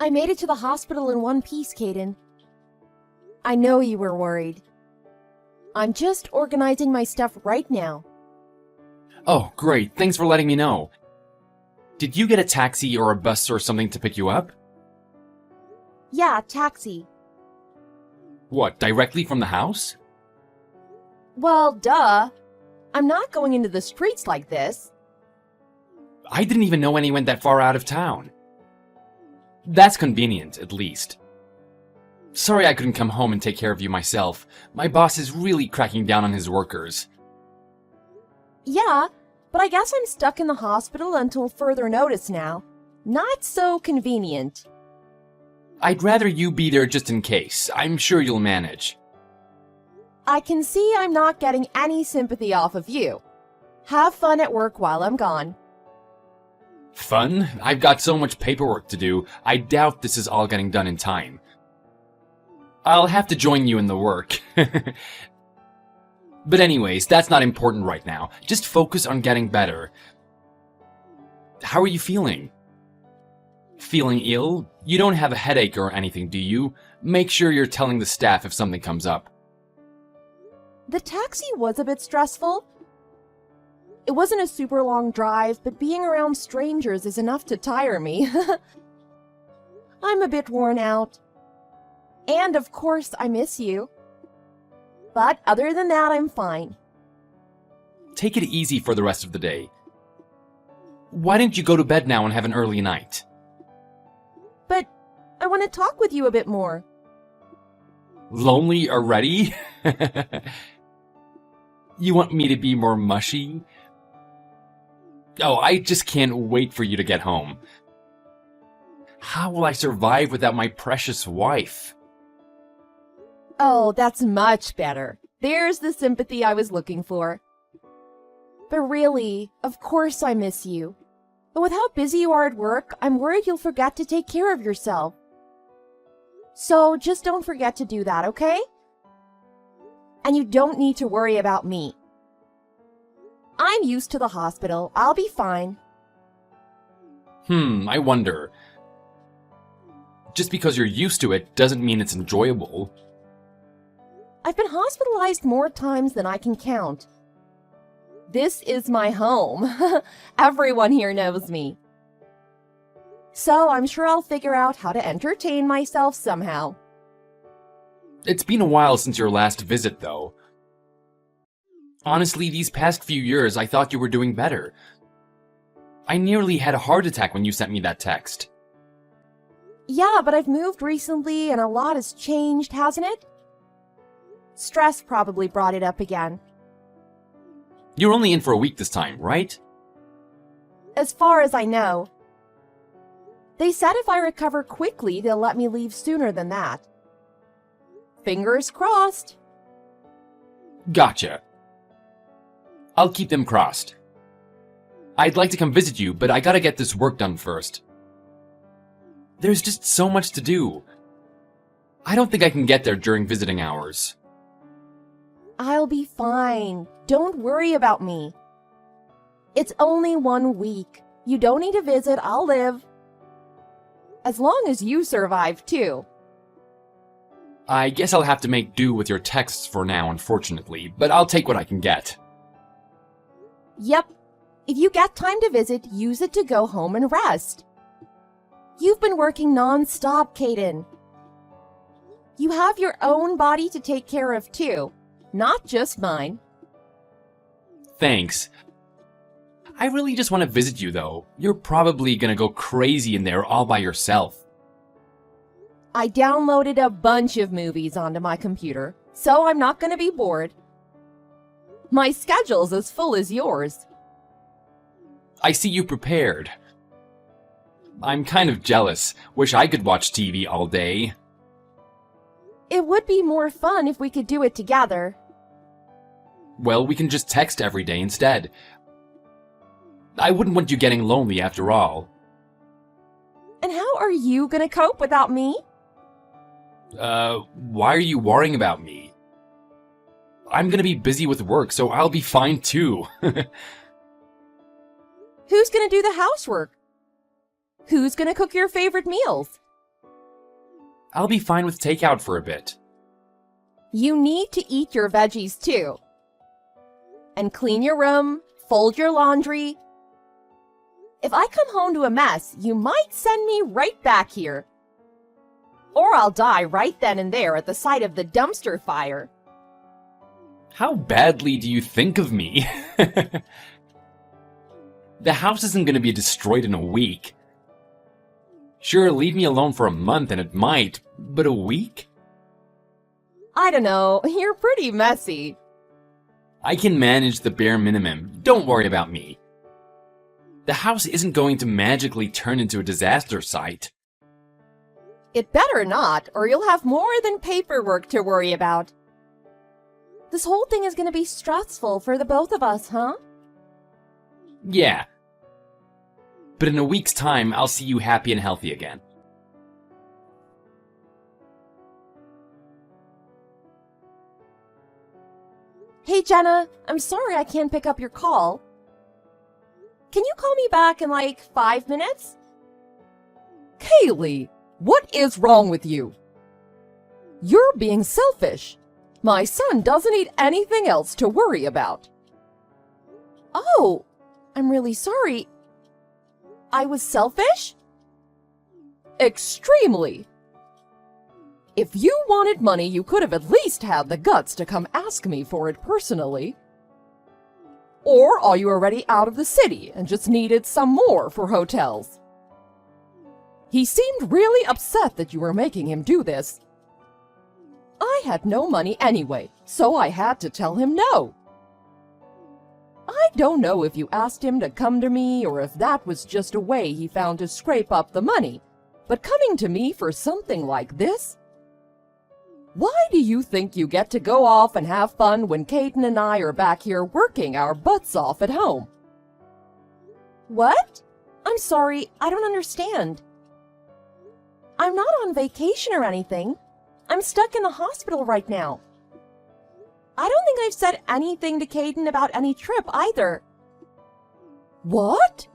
I made it to the hospital in one piece, Caden. I know you were worried. I'm just organizing my stuff right now. Oh, great. Thanks for letting me know. Did you get a taxi or a bus or something to pick you up? Yeah, taxi. What, directly from the house? Well, duh. I'm not going into the streets like this. I didn't even know any went that far out of town. That's convenient, at least. Sorry I couldn't come home and take care of you myself. My boss is really cracking down on his workers. Yeah, but I guess I'm stuck in the hospital until further notice now. Not so convenient. I'd rather you be there just in case. I'm sure you'll manage. I can see I'm not getting any sympathy off of you. Have fun at work while I'm gone. Fun? I've got so much paperwork to do, I doubt this is all getting done in time. I'll have to join you in the work. But anyways, that's not important right now. Just focus on getting better. How are you feeling? Feeling ill? You don't have a headache or anything, do you? Make sure you're telling the staff if something comes up. The taxi was a bit stressful. It wasn't a super long drive, but being around strangers is enough to tire me. I'm a bit worn out. And of course, I miss you. But other than that, I'm fine. Take it easy for the rest of the day. Why don't you go to bed now and have an early night? But I want to talk with you a bit more. Lonely already? You want me to be more mushy? Oh, I just can't wait for you to get home. How will I survive without my precious wife? Oh, that's much better. There's the sympathy I was looking for. But really, of course I miss you. But with how busy you are at work, I'm worried you'll forget to take care of yourself. So just don't forget to do that, okay? And you don't need to worry about me. I'm used to the hospital. I'll be fine. I wonder. Just because you're used to it doesn't mean it's enjoyable. I've been hospitalized more times than I can count. This is my home. Everyone here knows me. So I'm sure I'll figure out how to entertain myself somehow. It's been a while since your last visit, though. Honestly, these past few years, I thought you were doing better. I nearly had a heart attack when you sent me that text. Yeah, but I've moved recently and a lot has changed, hasn't it? Stress probably brought it up again. You're only in for a week this time, right? As far as I know. They said if I recover quickly, they'll let me leave sooner than that. Fingers crossed. Gotcha. I'll keep them crossed. I'd like to come visit you, but I gotta get this work done first. There's just so much to do. I don't think I can get there during visiting hours. I'll be fine. Don't worry about me. It's only 1 week. You don't need to visit. I'll live. As long as you survive, too. I guess I'll have to make do with your texts for now, unfortunately, but I'll take what I can get. Yep. If you get time to visit, use it to go home and rest. You've been working non-stop, Caden. You have your own body to take care of, too. Not just mine. Thanks. I really just want to visit you, though. You're probably gonna go crazy in there all by yourself. I downloaded a bunch of movies onto my computer, so I'm not gonna be bored. My schedule's as full as yours. I see you prepared. I'm kind of jealous. Wish I could watch TV all day. It would be more fun if we could do it together. Well, we can just text every day instead. I wouldn't want you getting lonely after all. And how are you gonna cope without me? Why are you worrying about me? I'm gonna be busy with work, so I'll be fine too. Who's gonna do the housework? Who's gonna cook your favorite meals? I'll be fine with takeout for a bit. You need to eat your veggies too. And clean your room, fold your laundry. If I come home to a mess, you might send me right back here. Or I'll die right then and there at the site of the dumpster fire. How badly do you think of me? The house isn't going to be destroyed in a week. Sure, leave me alone for a month and it might, but a week? I don't know, you're pretty messy. I can manage the bare minimum. Don't worry about me. The house isn't going to magically turn into a disaster site. It better not, or you'll have more than paperwork to worry about. This whole thing is going to be stressful for the both of us, huh? Yeah. But in a week's time, I'll see you happy and healthy again. Hey, Jenna, I'm sorry I can't pick up your call. Can you call me back in like 5 minutes? Kaylee, what is wrong with you? You're being selfish. My son doesn't need anything else to worry about. Oh, I'm really sorry. I was selfish? Extremely. If you wanted money, you could have at least had the guts to come ask me for it personally. Or are you already out of the city and just needed some more for hotels? He seemed really upset that you were making him do this. I had no money anyway, so I had to tell him no. I don't know if you asked him to come to me or if that was just a way he found to scrape up the money, but coming to me for something like this? Why do you think you get to go off and have fun when Caden and I are back here working our butts off at home? What? I'm sorry, I don't understand. I'm not on vacation or anything. I'm stuck in the hospital right now. I don't think I've said anything to Caden about any trip either. What?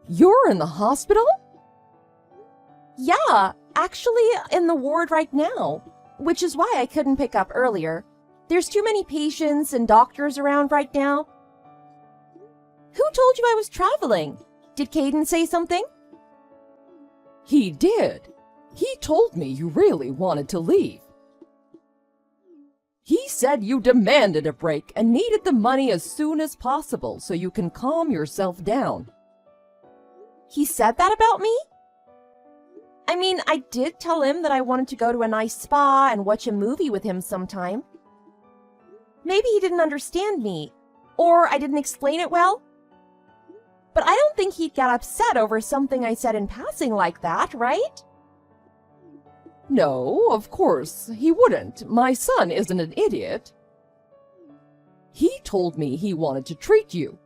You're in the hospital? Yeah, actually in the ward right now, which is why I couldn't pick up earlier. There's too many patients and doctors around right now. Who told you I was traveling? Did Caden say something? He did. He told me you really wanted to leave. He said you demanded a break and needed the money as soon as possible so you can calm yourself down. He said that about me? I mean, I did tell him that I wanted to go to a nice spa and watch a movie with him sometime. Maybe he didn't understand me, or I didn't explain it well. But I don't think he'd get upset over something I said in passing like that, right? No, of course, he wouldn't. My son isn't an idiot. He told me he wanted to treat you.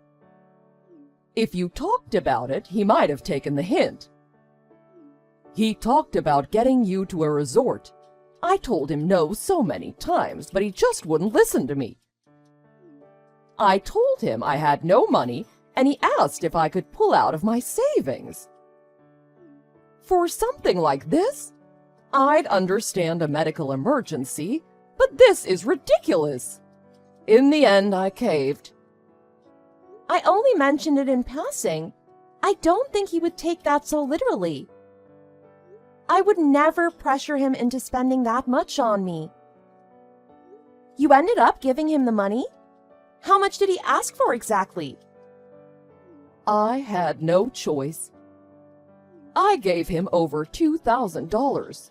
If you talked about it, he might have taken the hint. He talked about getting you to a resort. I told him no so many times, but he just wouldn't listen to me. I told him I had no money, and he asked if I could pull out of my savings. For something like this, I'd understand a medical emergency, but this is ridiculous. In the end, I caved. I only mentioned it in passing. I don't think he would take that so literally. I would never pressure him into spending that much on me. You ended up giving him the money? How much did he ask for exactly? I had no choice. I gave him over $2,000.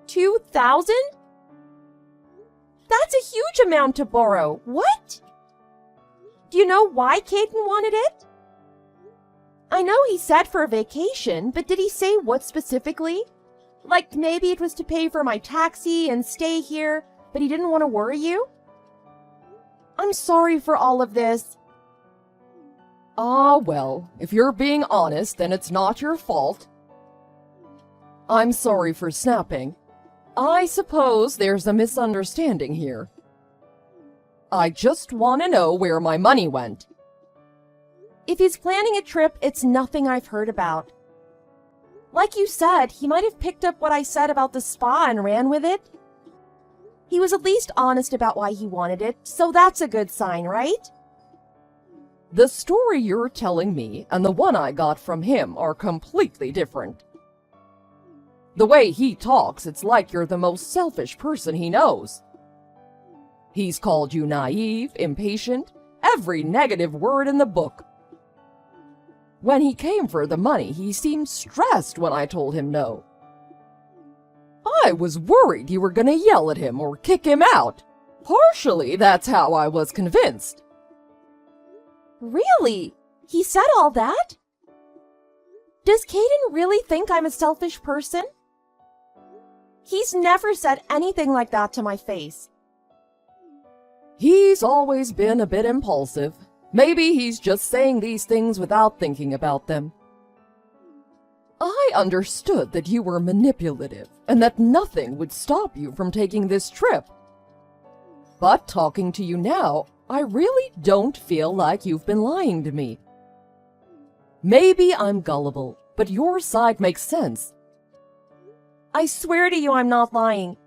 $2,000? That's a huge amount to borrow. What? Do you know why Caden wanted it? I know he said for a vacation, but did he say what specifically? Like maybe it was to pay for my taxi and stay here, but he didn't want to worry you? I'm sorry for all of this. Ah, well, if you're being honest, then it's not your fault. I'm sorry for snapping. I suppose there's a misunderstanding here. I just want to know where my money went. If he's planning a trip, it's nothing I've heard about. Like you said, he might have picked up what I said about the spa and ran with it. He was at least honest about why he wanted it, so that's a good sign, right? The story you're telling me and the one I got from him are completely different. The way he talks, it's like you're the most selfish person he knows. He's called you naive, impatient, every negative word in the book. When he came for the money, he seemed stressed when I told him no. I was worried you were gonna yell at him or kick him out. Partially, that's how I was convinced. Really? He said all that? Does Caden really think I'm a selfish person? He's never said anything like that to my face. He's always been a bit impulsive. Maybe he's just saying these things without thinking about them. I understood that you were manipulative and that nothing would stop you from taking this trip. But talking to you now, I really don't feel like you've been lying to me. Maybe I'm gullible, but your side makes sense. I swear to you I'm not lying.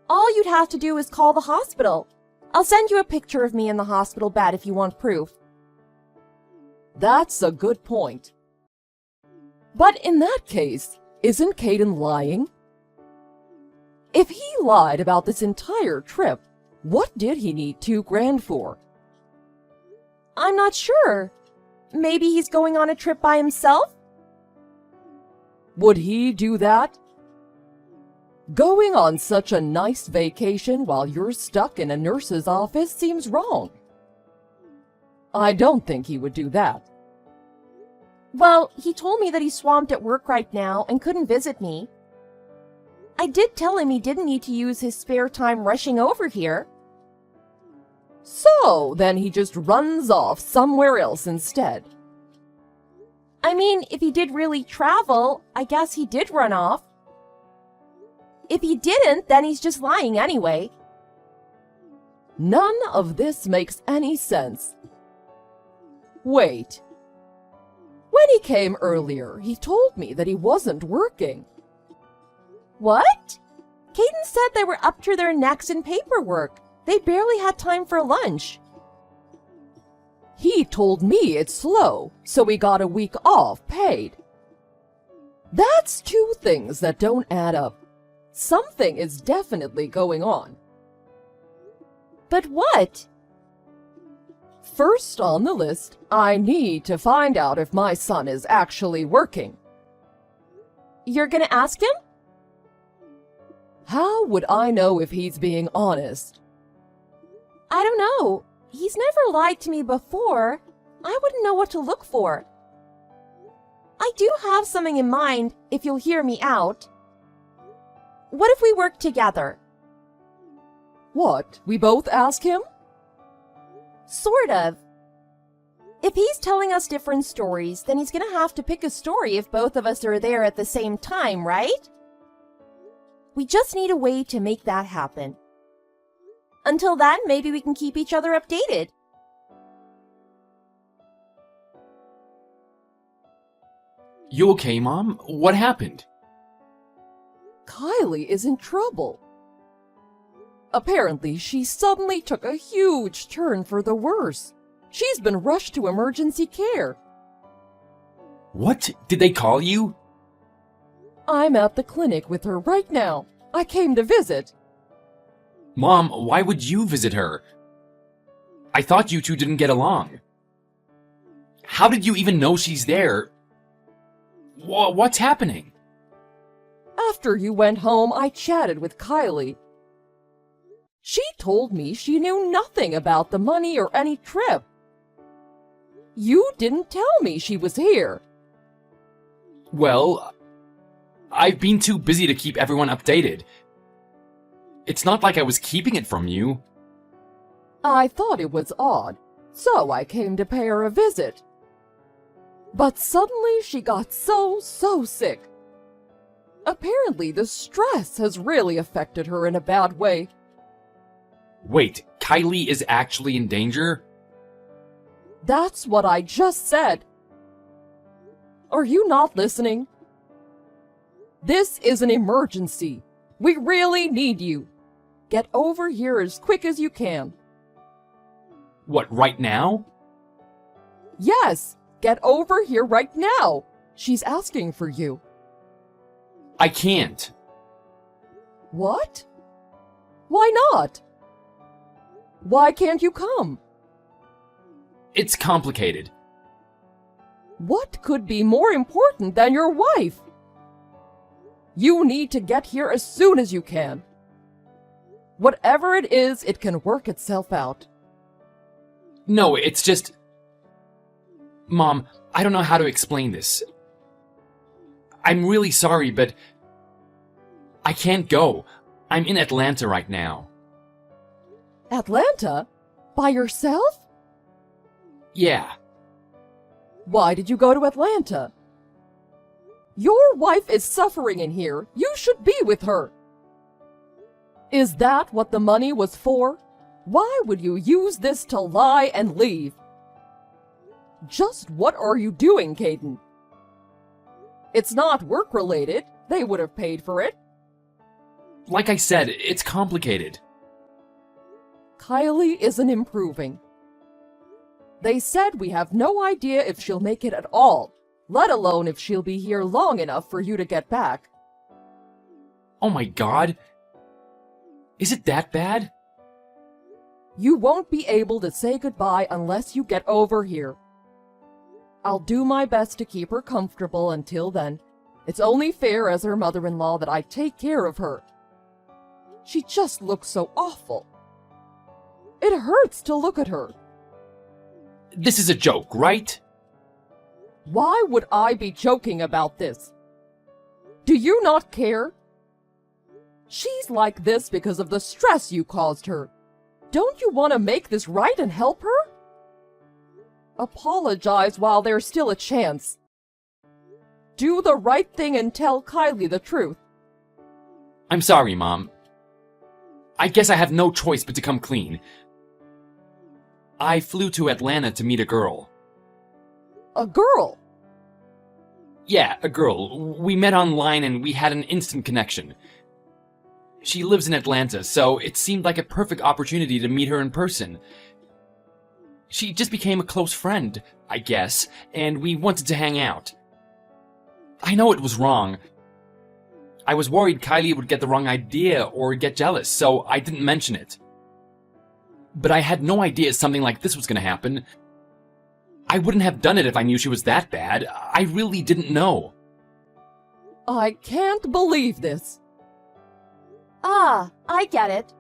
All you'd have to do is call the hospital. I'll send you a picture of me in the hospital bed if you want proof. That's a good point. But in that case, isn't Caden lying? If he lied about this entire trip, what did he need $2,000 for? I'm not sure. Maybe he's going on a trip by himself? Would he do that? Going on such a nice vacation while you're stuck in a nurse's office seems wrong. I don't think he would do that. Well, he told me that he's swamped at work right now and couldn't visit me. I did tell him he didn't need to use his spare time rushing over here. So, then he just runs off somewhere else instead. I mean, if he did really travel, I guess he did run off. If he didn't, then he's just lying anyway. None of this makes any sense. Wait. When he came earlier, he told me that he wasn't working. What? Caden said they were up to their necks in paperwork. They barely had time for lunch. He told me it's slow, so we got a week off paid. That's two things that don't add up. Something is definitely going on. But what? First on the list, I need to find out if my son is actually working. You're gonna ask him? How would I know if he's being honest? I don't know. He's never lied to me before. I wouldn't know what to look for. I do have something in mind, if you'll hear me out. What if we work together? What, we both ask him? Sort of. If he's telling us different stories, then he's gonna have to pick a story if both of us are there at the same time, right? We just need a way to make that happen. Until then, maybe we can keep each other updated. You okay, Mom? What happened? Kylie is in trouble. Apparently, she suddenly took a huge turn for the worse. She's been rushed to emergency care. What? Did they call you? I'm at the clinic with her right now. I came to visit. Mom, why would you visit her? I thought you two didn't get along. How did you even know she's there? What's happening? After you went home, I chatted with Kylie. She told me she knew nothing about the money or any trip. You didn't tell me she was here. Well, I've been too busy to keep everyone updated. It's not like I was keeping it from you. I thought it was odd, so I came to pay her a visit. But suddenly she got so sick. Apparently the stress has really affected her in a bad way. Wait, Kylie is actually in danger? That's what I just said. Are you not listening? This is an emergency. We really need you. Get over here as quick as you can. What, right now? Yes, get over here right now. She's asking for you. I can't. What? Why not? Why can't you come? It's complicated. What could be more important than your wife? You need to get here as soon as you can. Whatever it is, it can work itself out. No, it's just... Mom, I don't know how to explain this. I'm really sorry, but... I can't go. I'm in Atlanta right now. Atlanta? By yourself? Yeah. Why did you go to Atlanta? Your wife is suffering in here. You should be with her. Is that what the money was for? Why would you use this to lie and leave? Just what are you doing, Caden? It's not work-related. They would have paid for it. Like I said, it's complicated. Kylie isn't improving. They said we have no idea if she'll make it at all, let alone if she'll be here long enough for you to get back. Oh my god. Is it that bad? You won't be able to say goodbye unless you get over here. I'll do my best to keep her comfortable until then. It's only fair as her mother-in-law that I take care of her. She just looks so awful. It hurts to look at her. This is a joke, right? Why would I be joking about this? Do you not care? She's like this because of the stress you caused her. Don't you want to make this right and help her? Apologize while there's still a chance. Do the right thing and tell Kylie the truth. I'm sorry, Mom. I guess I have no choice but to come clean. I flew to Atlanta to meet a girl. A girl? Yeah, a girl. We met online and we had an instant connection. She lives in Atlanta, so it seemed like a perfect opportunity to meet her in person. She just became a close friend, I guess, and we wanted to hang out. I know it was wrong. I was worried Kylie would get the wrong idea or get jealous, so I didn't mention it. But I had no idea something like this was going to happen. I wouldn't have done it if I knew she was that bad. I really didn't know. I can't believe this. Ah, I get it.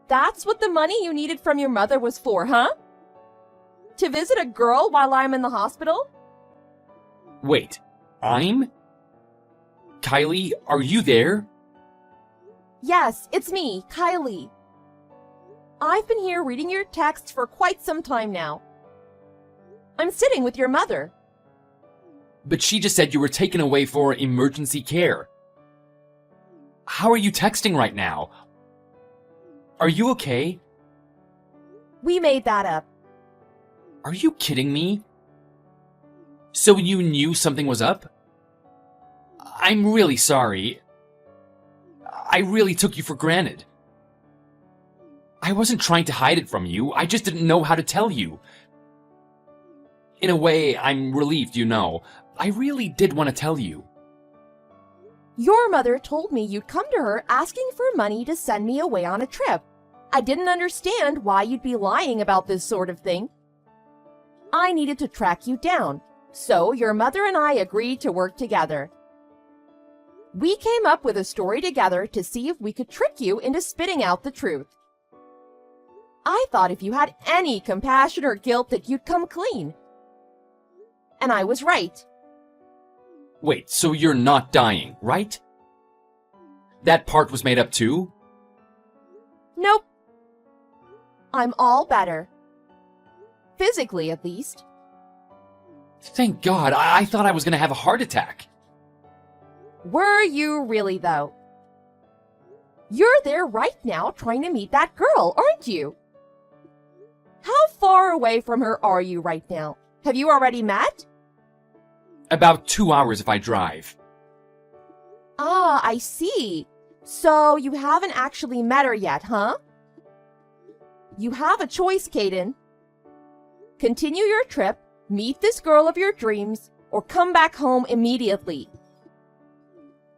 That's what the money you needed from your mother was for, huh? To visit a girl while I'm in the hospital? Wait, I'm? Kylie, are you there? Yes, it's me, Kylie. I've been here reading your texts for quite some time now. I'm sitting with your mother. But she just said you were taken away for emergency care. How are you texting right now? Are you okay? We made that up. Are you kidding me? So you knew something was up? I'm really sorry. I really took you for granted. I wasn't trying to hide it from you, I just didn't know how to tell you. In a way, I'm relieved you know. I really did want to tell you. Your mother told me you'd come to her asking for money to send me away on a trip. I didn't understand why you'd be lying about this sort of thing. I needed to track you down, so your mother and I agreed to work together. We came up with a story together to see if we could trick you into spitting out the truth. I thought if you had any compassion or guilt that you'd come clean. And I was right. Wait, so you're not dying, right? That part was made up too? Nope. I'm all better. Physically, at least. Thank God, I thought I was gonna have a heart attack. Were you really, though? You're there right now trying to meet that girl, aren't you? How far away from her are you right now? Have you already met? About 2 hours if I drive. Ah, I see. So you haven't actually met her yet, huh? You have a choice, Caden. Continue your trip, meet this girl of your dreams, or come back home immediately.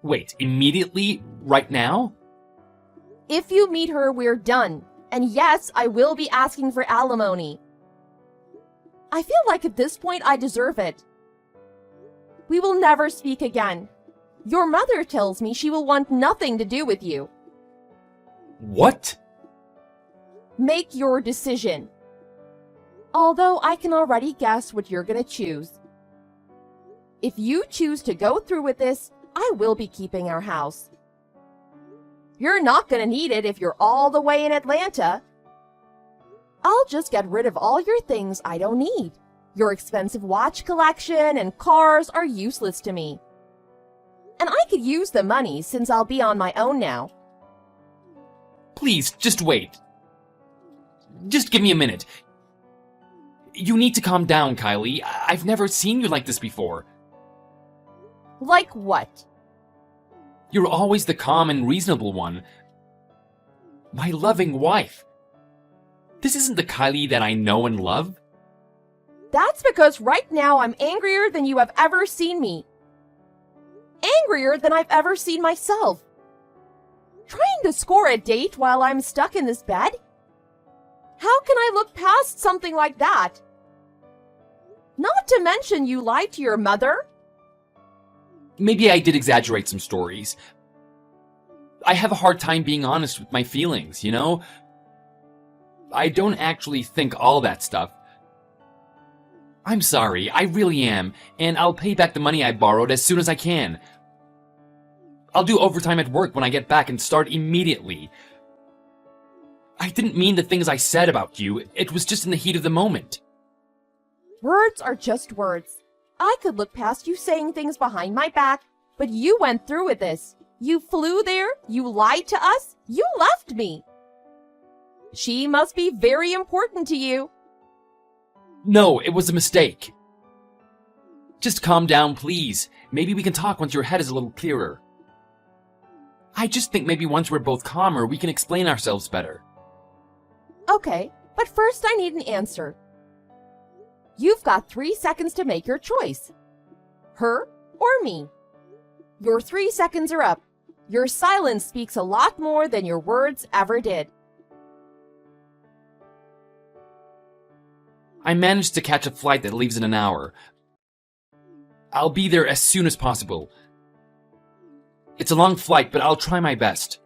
Wait, immediately? Right now? If you meet her, we're done. And yes, I will be asking for alimony. I feel like at this point I deserve it. We will never speak again. Your mother tells me she will want nothing to do with you. What? Make your decision. Although I can already guess what you're gonna choose. If you choose to go through with this, I will be keeping our house. You're not gonna need it if you're all the way in Atlanta. I'll just get rid of all your things I don't need. Your expensive watch collection and cars are useless to me. And I could use the money since I'll be on my own now. Please, just wait. Just give me a minute. You need to calm down, Kylie. I've never seen you like this before. Like what? You're always the calm and reasonable one. My loving wife. This isn't the Kylie that I know and love. That's because right now I'm angrier than you have ever seen me. Angrier than I've ever seen myself. Trying to score a date while I'm stuck in this bed? How can I look past something like that? Not to mention you lied to your mother. Maybe I did exaggerate some stories. I have a hard time being honest with my feelings, you know? I don't actually think all that stuff. I'm sorry, I really am, and I'll pay back the money I borrowed as soon as I can. I'll do overtime at work when I get back and start immediately. I didn't mean the things I said about you, it was just in the heat of the moment. Words are just words. I could look past you saying things behind my back, but you went through with this. You flew there, you lied to us, you left me. She must be very important to you. No, it was a mistake. Just calm down, please. Maybe we can talk once your head is a little clearer. I just think maybe once we're both calmer, we can explain ourselves better. Okay, but first I need an answer. You've got 3 seconds to make your choice. Her or me. Your 3 seconds are up. Your silence speaks a lot more than your words ever did. I managed to catch a flight that leaves in an hour. I'll be there as soon as possible. It's a long flight, but I'll try my best.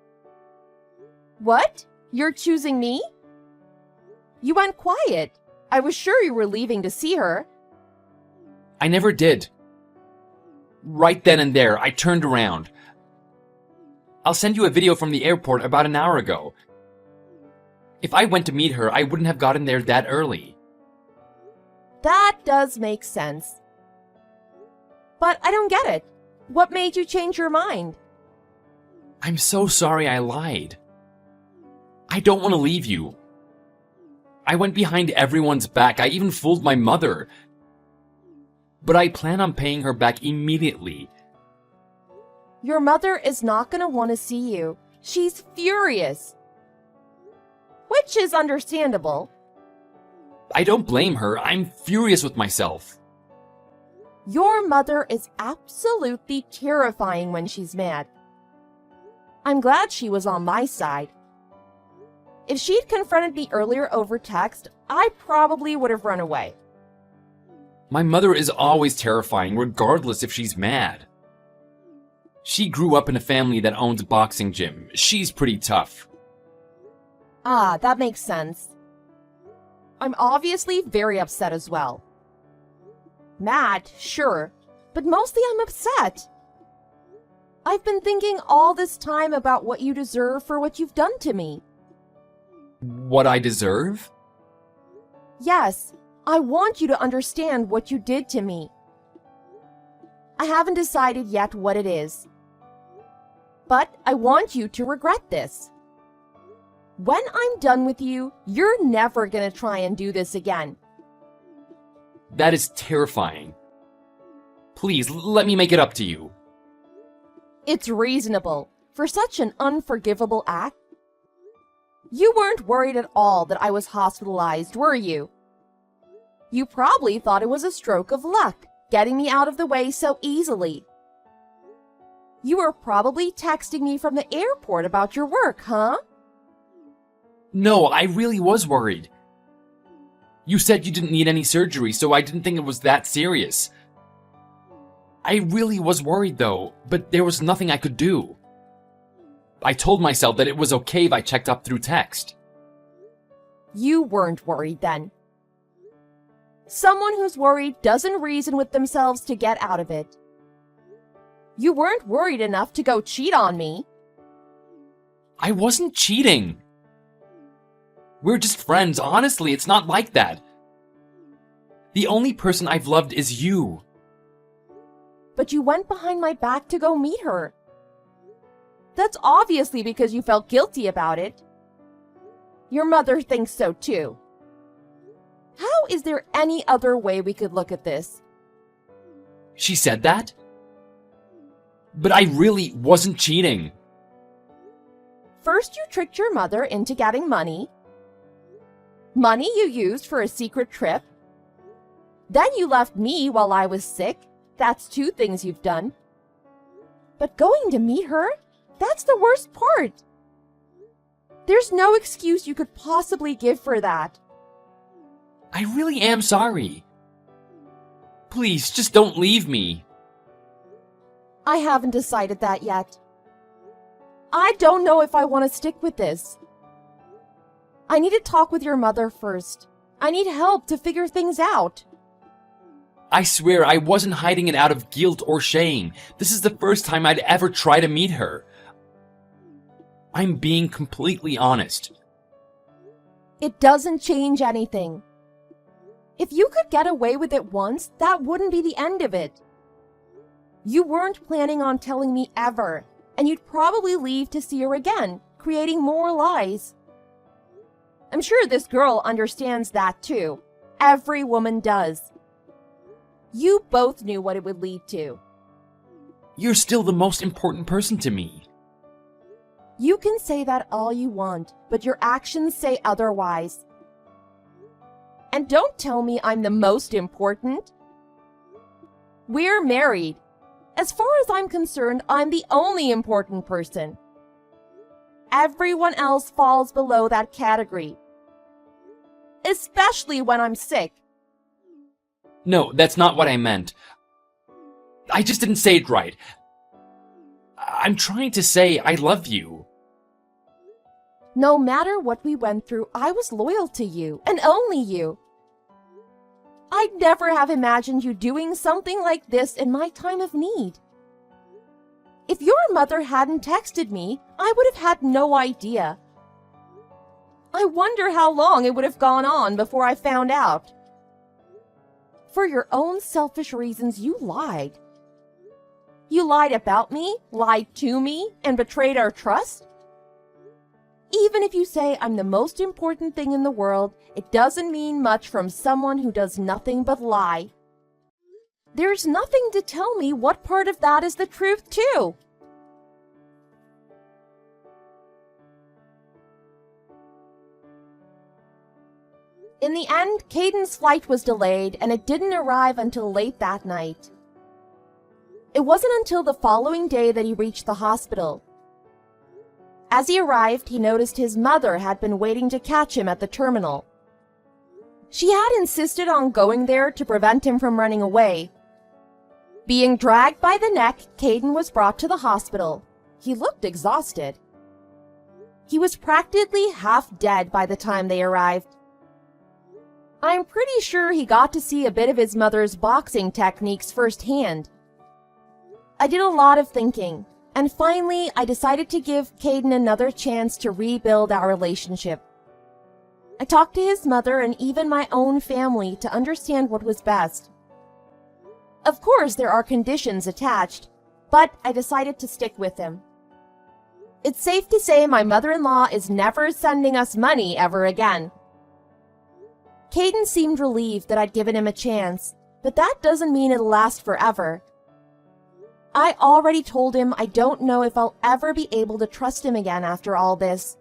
What? You're choosing me? You went quiet. I was sure you were leaving to see her. I never did. Right then and there, I turned around. I'll send you a video from the airport about an hour ago. If I went to meet her, I wouldn't have gotten there that early. That does make sense. But I don't get it. What made you change your mind? I'm so sorry I lied. I don't want to leave you. I went behind everyone's back. I even fooled my mother. But I plan on paying her back immediately. Your mother is not going to want to see you. She's furious. Which is understandable. I don't blame her. I'm furious with myself. Your mother is absolutely terrifying when she's mad. I'm glad she was on my side. If she'd confronted me earlier over text, I probably would have run away. My mother is always terrifying, regardless if she's mad. She grew up in a family that owns a boxing gym. She's pretty tough. Ah, that makes sense. I'm obviously very upset as well. Mad, sure, but mostly I'm upset. I've been thinking all this time about what you deserve for what you've done to me. What I deserve? Yes, I want you to understand what you did to me. I haven't decided yet what it is. But I want you to regret this. When I'm done with you, you're never gonna try and do this again. That is terrifying. Please, let me make it up to you. It's reasonable for such an unforgivable act. You weren't worried at all that I was hospitalized, were you? You probably thought it was a stroke of luck, getting me out of the way so easily. You were probably texting me from the airport about your work, huh? No, I really was worried. You said you didn't need any surgery, so I didn't think it was that serious. I really was worried though, but there was nothing I could do. I told myself that it was okay if I checked up through text. You weren't worried then. Someone who's worried doesn't reason with themselves to get out of it. You weren't worried enough to go cheat on me. I wasn't cheating. We're just friends. Honestly, it's not like that. The only person I've loved is you. But you went behind my back to go meet her. That's obviously because you felt guilty about it. Your mother thinks so too. How is there any other way we could look at this? She said that? But I really wasn't cheating. First, you tricked your mother into getting money. Money you used for a secret trip. Then you left me while I was sick. That's 2 things you've done. But going to meet her? That's the worst part. There's no excuse you could possibly give for that. I really am sorry. Please, just don't leave me. I haven't decided that yet. I don't know if I want to stick with this. I need to talk with your mother first. I need help to figure things out. I swear I wasn't hiding it out of guilt or shame. This is the first time I'd ever try to meet her. I'm being completely honest. It doesn't change anything. If you could get away with it once, that wouldn't be the end of it. You weren't planning on telling me ever, and you'd probably leave to see her again, creating more lies. I'm sure this girl understands that too. Every woman does. You both knew what it would lead to. You're still the most important person to me. You can say that all you want, but your actions say otherwise. And don't tell me I'm the most important. We're married. As far as I'm concerned, I'm the only important person. Everyone else falls below that category. Especially when I'm sick. No, that's not what I meant. I just didn't say it right. I'm trying to say I love you. No matter what we went through, I was loyal to you, and only you. I'd never have imagined you doing something like this in my time of need. If your mother hadn't texted me, I would have had no idea. I wonder how long it would have gone on before I found out. For your own selfish reasons, you lied. You lied about me, lied to me, and betrayed our trust. Even if you say I'm the most important thing in the world, it doesn't mean much from someone who does nothing but lie. There's nothing to tell me what part of that is the truth, too. In the end, Caden's flight was delayed, and it didn't arrive until late that night. It wasn't until the following day that he reached the hospital. As he arrived, he noticed his mother had been waiting to catch him at the terminal. She had insisted on going there to prevent him from running away. Being dragged by the neck, Caden was brought to the hospital. He looked exhausted. He was practically half dead by the time they arrived. I'm pretty sure he got to see a bit of his mother's boxing techniques firsthand. I did a lot of thinking, and finally I decided to give Caden another chance to rebuild our relationship. I talked to his mother and even my own family to understand what was best. Of course, there are conditions attached, but I decided to stick with him. It's safe to say my mother-in-law is never sending us money ever again. Caden seemed relieved that I'd given him a chance, but that doesn't mean it'll last forever. I already told him I don't know if I'll ever be able to trust him again after all this.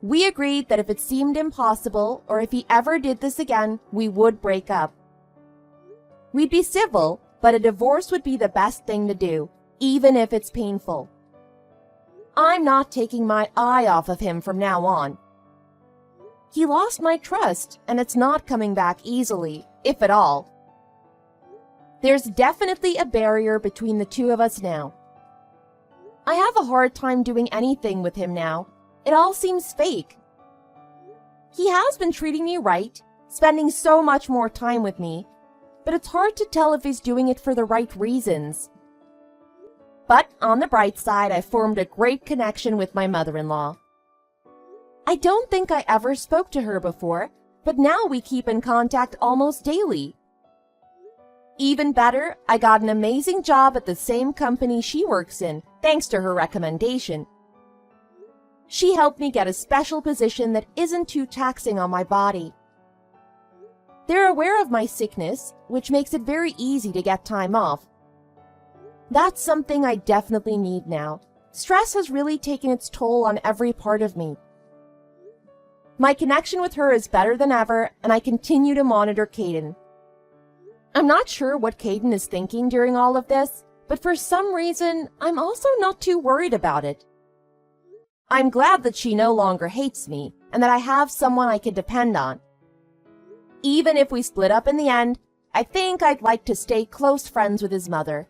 We agreed that if it seemed impossible, or if he ever did this again, we would break up. We'd be civil, but a divorce would be the best thing to do, even if it's painful. I'm not taking my eye off of him from now on. He lost my trust, and it's not coming back easily, if at all. There's definitely a barrier between the two of us now. I have a hard time doing anything with him now. It all seems fake. He has been treating me right, spending so much more time with me, but it's hard to tell if he's doing it for the right reasons. But on the bright side, I formed a great connection with my mother-in-law. I don't think I ever spoke to her before, but now we keep in contact almost daily. Even better, I got an amazing job at the same company she works in, thanks to her recommendation. She helped me get a special position that isn't too taxing on my body. They're aware of my sickness, which makes it very easy to get time off. That's something I definitely need now. Stress has really taken its toll on every part of me. My connection with her is better than ever, and I continue to monitor Caden. I'm not sure what Caden is thinking during all of this, but for some reason, I'm also not too worried about it. I'm glad that she no longer hates me, and that I have someone I can depend on. Even if we split up in the end, I think I'd like to stay close friends with his mother.